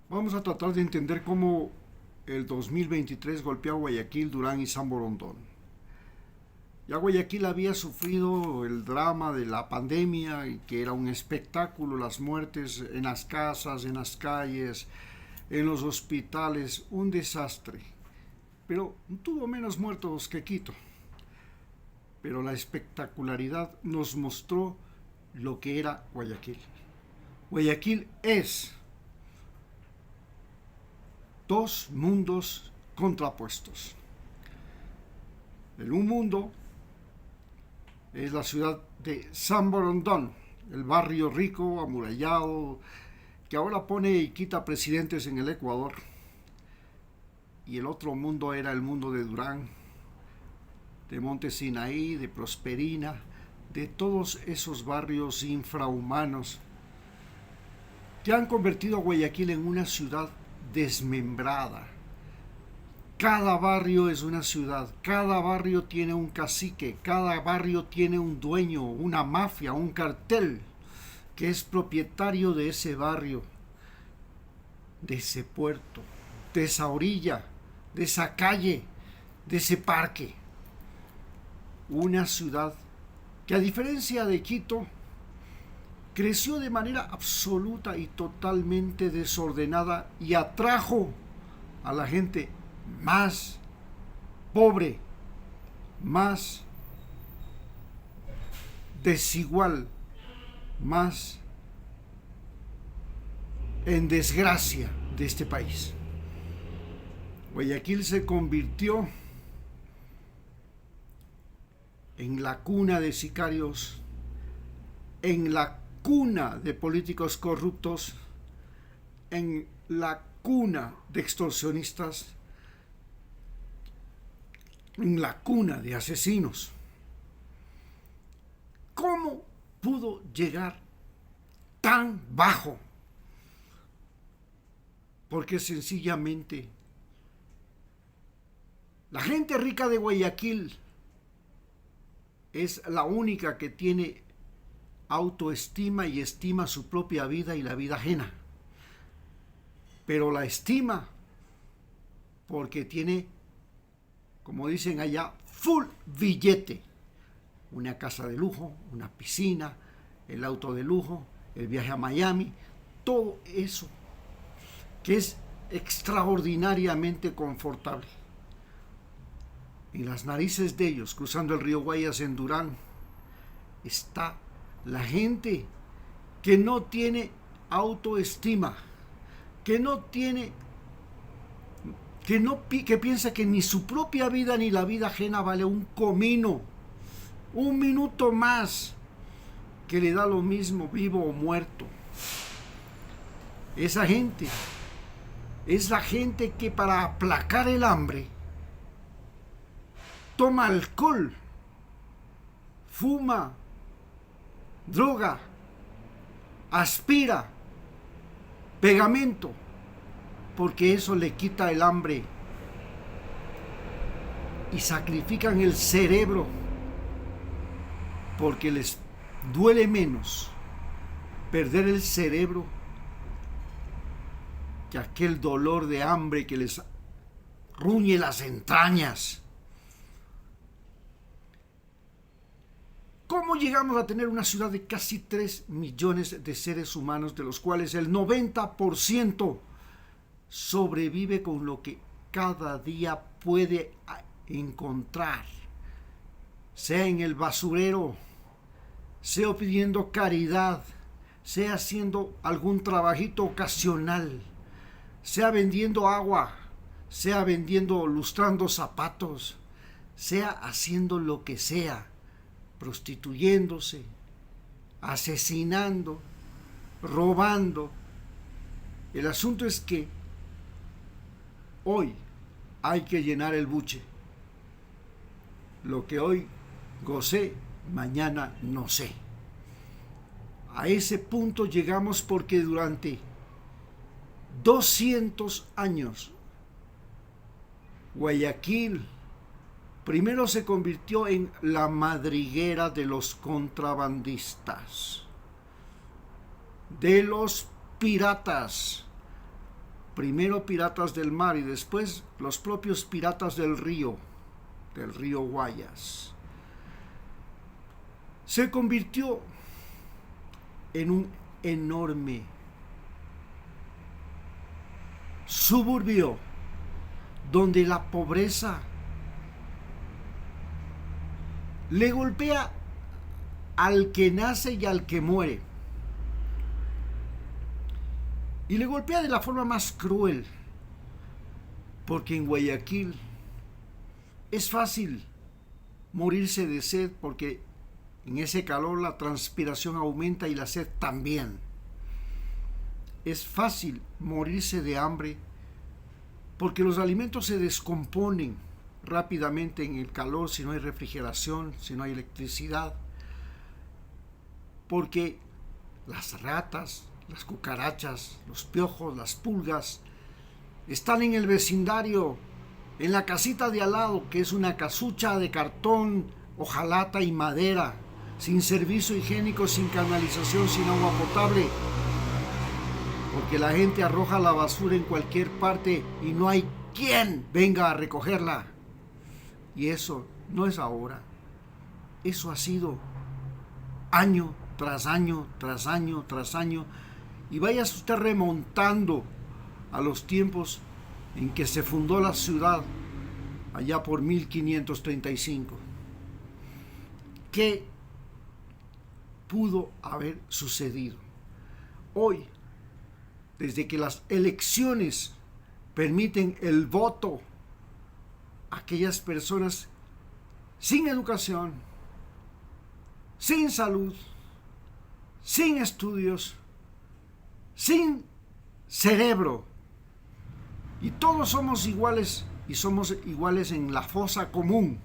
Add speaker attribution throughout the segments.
Speaker 1: Vamos a tratar de entender cómo el 2023 golpeó a Guayaquil, Durán y San Borondón. Ya Guayaquil había sufrido el drama de la pandemia, y que era un espectáculo, las muertes en las casas, en las calles, en los hospitales, un desastre. Pero tuvo menos muertos que Quito. Pero la espectacularidad nos mostró lo que era Guayaquil. Guayaquil es dos mundos contrapuestos. En un mundo es la ciudad de San Borondón, el barrio rico, amurallado, que ahora pone y quita presidentes en el Ecuador. Y el otro mundo era el mundo de Durán, de Monte Sinaí, de Prosperina, de todos esos barrios infrahumanos que han convertido a Guayaquil en una ciudad desmembrada. Cada barrio es una ciudad, cada barrio tiene un cacique, cada barrio tiene un dueño, una mafia, un cartel que es propietario de ese barrio, de ese puerto, de esa orilla, de esa calle, de ese parque. Una ciudad que, a diferencia de Quito, creció de manera absoluta y totalmente desordenada y atrajo a la gente más pobre, más desigual, más en desgracia de este país. Guayaquil se convirtió en la cuna de sicarios, en la cuna de políticos corruptos, en la cuna de extorsionistas, en la cuna de asesinos. ¿Cómo pudo llegar tan bajo? Porque sencillamente la gente rica de Guayaquil es la única que tiene autoestima y estima su propia vida y la vida ajena. Pero la estima porque tiene, como dicen allá, full billete. Una casa de lujo, una piscina, el auto de lujo, el viaje a Miami, todo eso que es extraordinariamente confortable. En las narices de ellos, cruzando el río Guayas en Durán, está la gente que no tiene autoestima, que no tiene, que piensa que ni su propia vida ni la vida ajena vale un comino, un minuto más, que le da lo mismo vivo o muerto. Esa gente es la gente que, para aplacar el hambre, toma alcohol, fuma, droga, aspira, pegamento, porque eso le quita el hambre, y sacrifican el cerebro porque les duele menos perder el cerebro que aquel dolor de hambre que les ruñe las entrañas. ¿Cómo llegamos a tener una ciudad de casi 3 millones de seres humanos, de los cuales el 90% sobrevive con lo que cada día puede encontrar? Sea en el basurero, sea pidiendo caridad, sea haciendo algún trabajito ocasional, sea vendiendo agua, sea vendiendo, lustrando zapatos, sea haciendo lo que sea, prostituyéndose, asesinando, robando. El asunto es que hoy hay que llenar el buche. Lo que hoy gocé, mañana no sé. A ese punto llegamos porque durante 200 años Guayaquil primero se convirtió en la madriguera de los contrabandistas, de los piratas, primero piratas del mar y después los propios piratas del río Guayas. Se convirtió en un enorme suburbio donde la pobreza le golpea al que nace y al que muere. Y le golpea de la forma más cruel, porque en Guayaquil es fácil morirse de sed, porque en ese calor la transpiración aumenta y la sed también. Es fácil morirse de hambre, porque los alimentos se descomponen rápidamente en el calor si no hay refrigeración, si no hay electricidad, porque las ratas, las cucarachas, los piojos, las pulgas están en el vecindario, en la casita de al lado, que es una casucha de cartón, hojalata y madera, sin servicio higiénico, sin canalización, sin agua potable, porque la gente arroja la basura en cualquier parte y no hay quien venga a recogerla. Y eso no es ahora, eso ha sido año tras año, tras año, tras año, y vaya usted remontando a los tiempos en que se fundó la ciudad, allá por 1535. ¿Qué pudo haber sucedido? Hoy, desde que las elecciones permiten el voto a aquellas personas sin educación, sin salud, sin estudios, sin cerebro, y todos somos iguales, y somos iguales en la fosa común,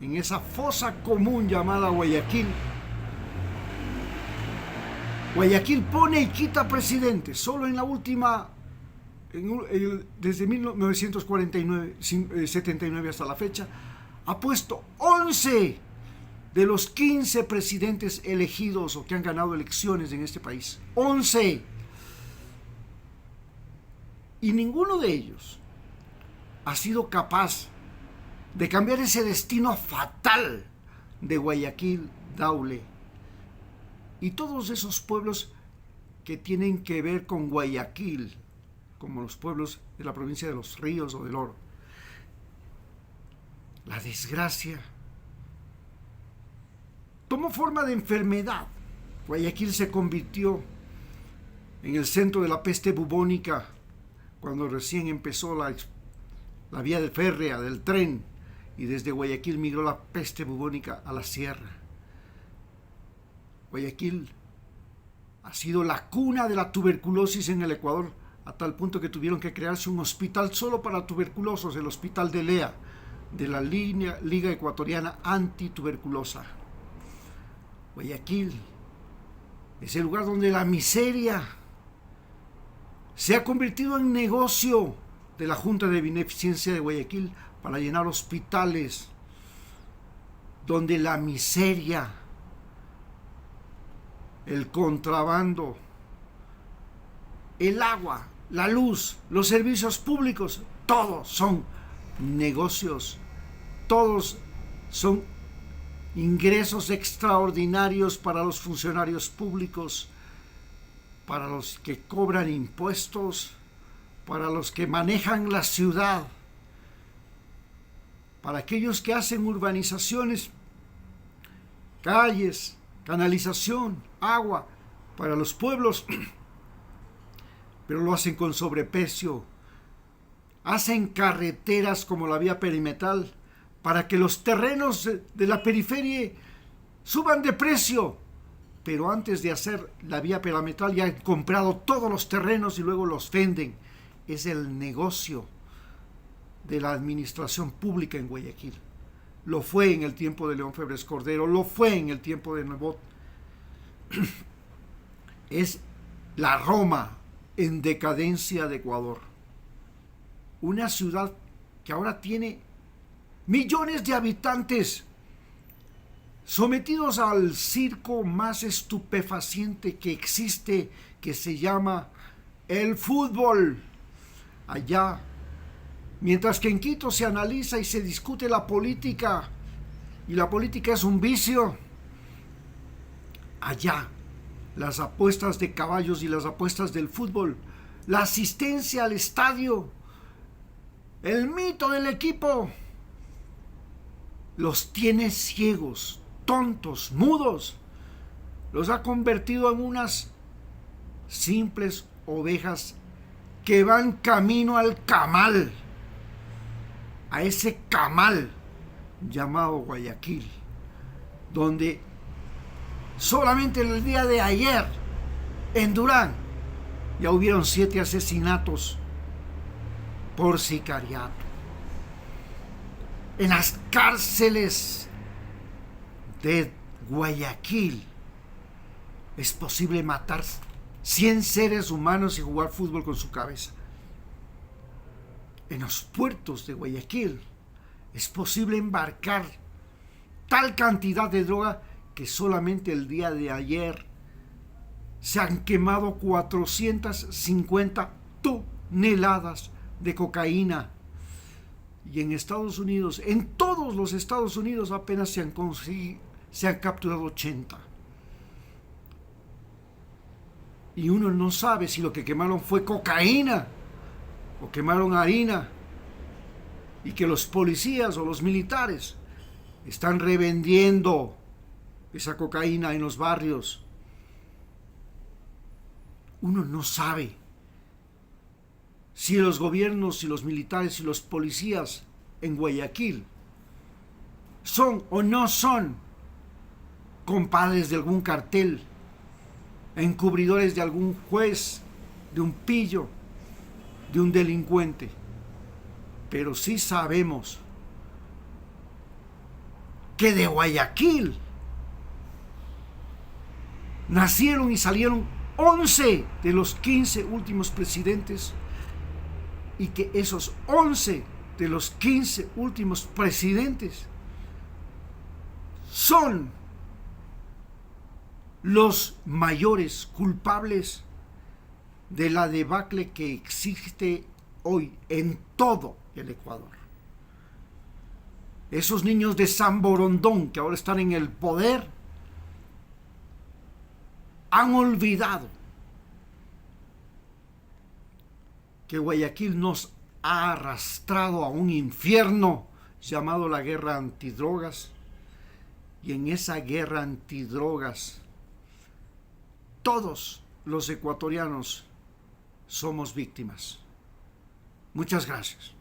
Speaker 1: en esa fosa común llamada Guayaquil. Guayaquil pone y quita presidentes. Solo en la última, desde 1949, 79 hasta la fecha, ha puesto 11 de los 15 presidentes elegidos o que han ganado elecciones en este país. 11. Y ninguno de ellos ha sido capaz de cambiar ese destino fatal de Guayaquil, Daule y todos esos pueblos que tienen que ver con Guayaquil, como los pueblos de la provincia de Los Ríos o del Oro. La desgracia tomó forma de enfermedad. Guayaquil se convirtió en el centro de la peste bubónica cuando recién empezó la vía férrea del tren, y desde Guayaquil migró la peste bubónica a la sierra. Guayaquil ha sido la cuna de la tuberculosis en el Ecuador, a tal punto que tuvieron que crearse un hospital solo para tuberculosos, el Hospital de Lea, de la Liga Ecuatoriana Antituberculosa. Guayaquil es el lugar donde la miseria se ha convertido en negocio de la Junta de Beneficencia de Guayaquil para llenar hospitales, donde la miseria, el contrabando, el agua, la luz, los servicios públicos, todos son negocios, todos son ingresos extraordinarios para los funcionarios públicos, para los que cobran impuestos, para los que manejan la ciudad, para aquellos que hacen urbanizaciones, calles, canalización, agua, para los pueblos, pero lo hacen con sobreprecio. Hacen carreteras como la vía perimetral para que los terrenos de la periferia suban de precio, pero antes de hacer la vía perimetral ya han comprado todos los terrenos y luego los venden. Es el negocio de la administración pública en Guayaquil. Lo fue en el tiempo de León Febres Cordero, lo fue en el tiempo de Nebot. Es la Roma en decadencia de Ecuador. Una ciudad que ahora tiene millones de habitantes sometidos al circo más estupefaciente que existe, que se llama el fútbol. Allá, mientras que en Quito se analiza y se discute la política, y la política es un vicio, allá las apuestas de caballos y las apuestas del fútbol, la asistencia al estadio, el mito del equipo, los tiene ciegos, tontos, mudos, los ha convertido en unas simples ovejas que van camino al camal, a ese camal llamado Guayaquil, donde solamente el día de ayer en Durán ya hubieron 7 asesinatos por sicariato. En las cárceles de Guayaquil es posible matar 100 seres humanos y jugar fútbol con su cabeza. En los puertos de Guayaquil es posible embarcar tal cantidad de droga que solamente el día de ayer se han quemado 450 toneladas de cocaína. Y en Estados Unidos, en todos los Estados Unidos, apenas se han capturado 80. Y uno no sabe si lo que quemaron fue cocaína o quemaron harina, y que los policías o los militares están revendiendo esa cocaína en los barrios. Uno no sabe si los gobiernos, si los militares y los policías en Guayaquil son o no son compadres de algún cartel, encubridores de algún juez, de un pillo, de un delincuente. Pero sí sabemos que de Guayaquil nacieron y salieron 11 de los 15 últimos presidentes, y que esos 11 de los 15 últimos presidentes son los mayores culpables de la debacle que existe hoy en todo el Ecuador. Esos niños de San Borondón que ahora están en el poder han olvidado que Guayaquil nos ha arrastrado a un infierno llamado la guerra antidrogas, y en esa guerra antidrogas todos los ecuatorianos somos víctimas. Muchas gracias.